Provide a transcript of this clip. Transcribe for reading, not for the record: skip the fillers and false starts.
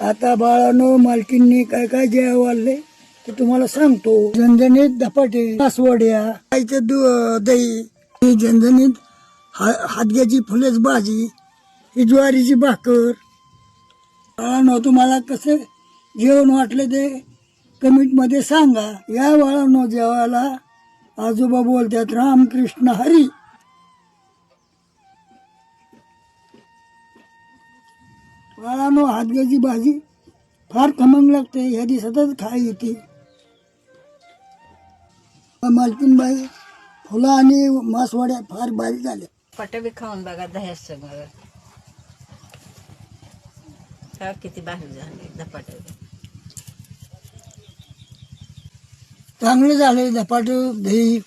आता बाळानो मालकींनी काय काय जेव्हा वाढले ते तुम्हाला सांगतो. झणझणीत धपाटे, मासवड्या, गाईचं दही, ही झणझणीत हादग्याची फुलेच भाजी, ही ज्वारीची भाकर. बाळानो तुम्हाला कसं जेवण वाटले ते कमेंट मध्ये सांगा. या बाळानो जेवायला आजोबा बोलतात रामकृष्ण हरी. बाळानो हादग्याची भाजी फार खमंग लागते, ह्या दिवसातच खाय येते. मालकीनबाई फुलं आणि मासवड्या फार भारी झाल्या. पट बी खाऊन बघा दह्यासमोर, किती भारी झाले धपाटे. चांगले झाले धपाटे दही.